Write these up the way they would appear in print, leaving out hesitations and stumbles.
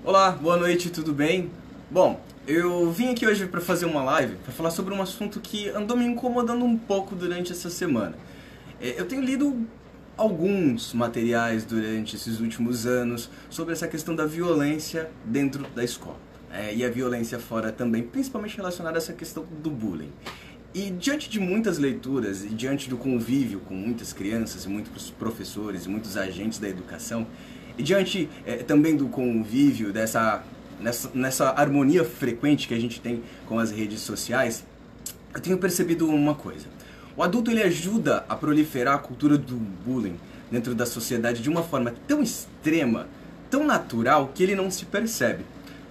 Olá, boa noite, tudo bem? Bom, eu vim aqui hoje para fazer uma live para falar sobre um assunto que andou me incomodando um pouco durante essa semana. Eu tenho lido alguns materiais durante esses últimos anos sobre essa questão da violência dentro da escola. E a violência fora também, principalmente relacionada a essa questão do bullying. E diante de muitas leituras e diante do convívio com muitas crianças e muitos professores e muitos agentes da educação, e diante também do convívio nessa harmonia frequente que a gente tem com as redes sociais, eu tenho percebido uma coisa. O adulto ele ajuda a proliferar a cultura do bullying dentro da sociedade de uma forma tão extrema, tão natural, que ele não se percebe.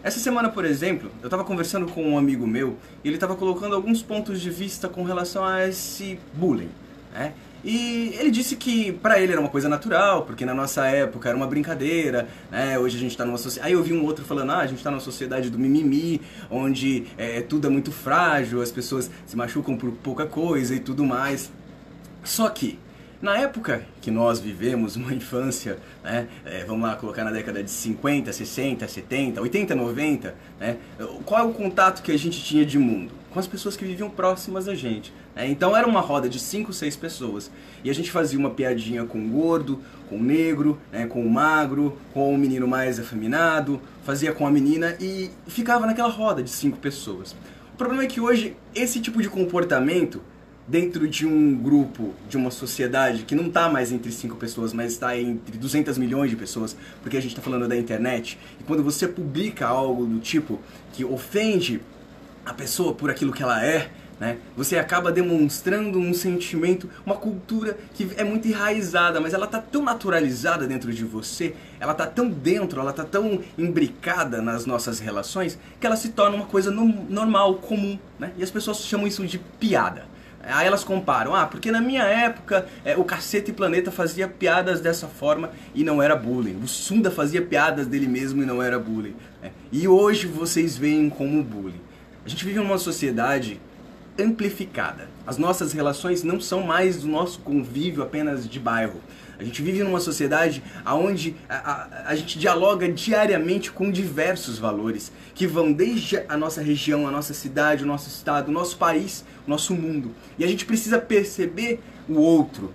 Essa semana, por exemplo, eu estava conversando com um amigo meu e ele estava colocando alguns pontos de vista com relação a esse bullying, né? E ele disse que pra ele era uma coisa natural, porque na nossa época era uma brincadeira, né? Hoje a gente tá numa sociedade... Aí eu vi um outro falando, a gente tá numa sociedade do mimimi, onde tudo é muito frágil, as pessoas se machucam por pouca coisa e tudo mais. Só que, na época que nós vivemos, uma infância, né, vamos lá colocar na década de 50, 60, 70, 80, 90, né, qual é o contato que a gente tinha de mundo? Com as pessoas que viviam próximas a gente. Então era uma roda de 5, 6 pessoas. E a gente fazia uma piadinha com o gordo, com o negro, né, com o magro, com o menino mais afeminado, fazia com a menina e ficava naquela roda de 5 pessoas. O problema é que hoje esse tipo de comportamento dentro de um grupo, de uma sociedade que não está mais entre 5 pessoas, mas está entre 200 milhões de pessoas, porque a gente está falando da internet, e quando você publica algo do tipo que ofende a pessoa por aquilo que ela é, né, você acaba demonstrando um sentimento, uma cultura que é muito enraizada, mas ela está tão naturalizada dentro de você, ela está tão dentro, ela está tão imbricada nas nossas relações, que ela se torna uma coisa normal, comum, né, e as pessoas chamam isso de piada. Aí elas comparam, porque na minha época o Cacete e Planeta fazia piadas dessa forma e não era bullying. O Sunda fazia piadas dele mesmo e não era bullying. E hoje vocês veem como bullying. A gente vive numa sociedade amplificada. As nossas relações não são mais do nosso convívio apenas de bairro. A gente vive numa sociedade onde a gente dialoga diariamente com diversos valores, que vão desde a nossa região, a nossa cidade, o nosso estado, o nosso país, o nosso mundo. E a gente precisa perceber o outro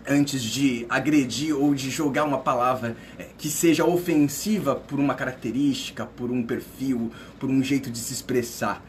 antes de agredir ou de jogar uma palavra que seja ofensiva por uma característica, por um perfil, por um jeito de se expressar.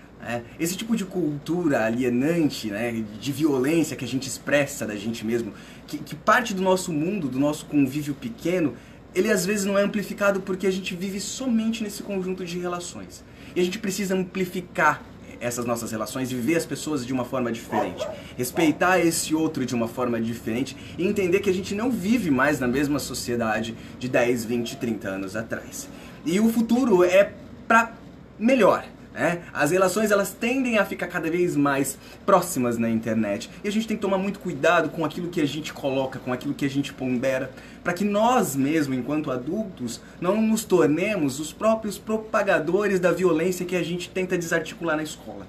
Esse tipo de cultura alienante, né, de violência que a gente expressa da gente mesmo, que parte do nosso mundo, do nosso convívio pequeno, ele às vezes não é amplificado porque a gente vive somente nesse conjunto de relações. E a gente precisa amplificar essas nossas relações e viver as pessoas de uma forma diferente. Respeitar esse outro de uma forma diferente e entender que a gente não vive mais na mesma sociedade de 10, 20, 30 anos atrás. E o futuro é para melhor. As relações elas tendem a ficar cada vez mais próximas na internet e a gente tem que tomar muito cuidado com aquilo que a gente coloca, com aquilo que a gente pondera, para que nós mesmos, enquanto adultos, não nos tornemos os próprios propagadores da violência que a gente tenta desarticular na escola.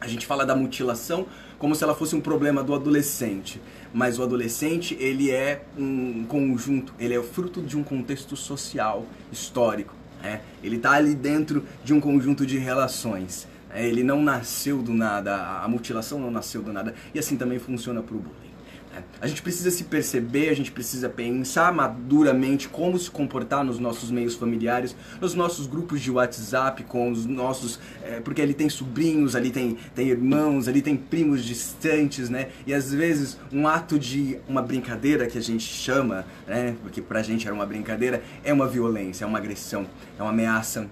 A gente fala da mutilação como se ela fosse um problema do adolescente, mas o adolescente ele é um conjunto, ele é o fruto de um contexto social, histórico. Ele está ali dentro de um conjunto de relações. Ele não nasceu do nada, a mutilação não nasceu do nada. E assim também funciona para o bullying. A gente precisa se perceber, a gente precisa pensar maduramente como se comportar nos nossos meios familiares, nos nossos grupos de WhatsApp, com os nossos... porque ali tem sobrinhos, ali tem irmãos, ali tem primos distantes, né? E às vezes um ato de uma brincadeira que a gente chama, né? Porque pra gente era uma brincadeira, é uma violência, é uma agressão, é uma ameaça.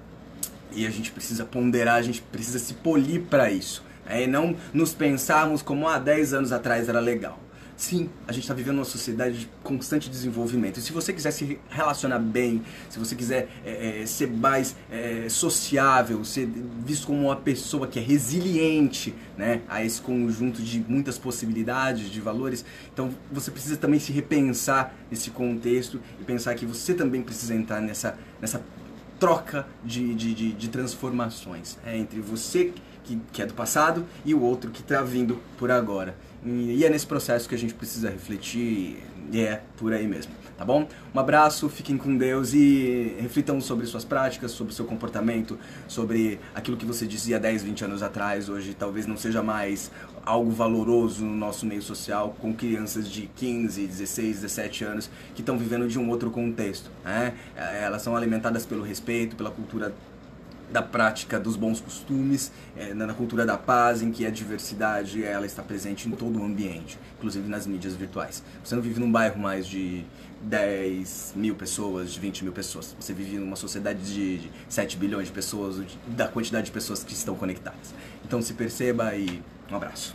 E a gente precisa ponderar, a gente precisa se polir para isso. E não nos pensarmos como 10 anos atrás era legal. Sim, a gente está vivendo uma sociedade de constante desenvolvimento. E se você quiser se relacionar bem, se você quiser ser mais sociável, ser visto como uma pessoa que é resiliente, né, a esse conjunto de muitas possibilidades, de valores, então você precisa também se repensar nesse contexto e pensar que você também precisa entrar nessa troca de transformações entre você que é do passado e o outro que está vindo por agora. E é nesse processo que a gente precisa refletir e é por aí mesmo. tá bom? Um abraço, fiquem com Deus e reflitam sobre suas práticas, sobre seu comportamento, sobre aquilo que você dizia 10, 20 anos atrás, hoje talvez não seja mais algo valoroso no nosso meio social, com crianças de 15, 16, 17 anos que estão vivendo de um outro contexto, né? Elas são alimentadas pelo respeito, pela cultura da prática dos bons costumes, na cultura da paz, em que a diversidade ela está presente em todo o ambiente, inclusive nas mídias virtuais. Você não vive num bairro mais de 10 mil pessoas, de 20 mil pessoas. Você vive numa sociedade de 7 bilhões de pessoas, da quantidade de pessoas que estão conectadas. Então se perceba e um abraço.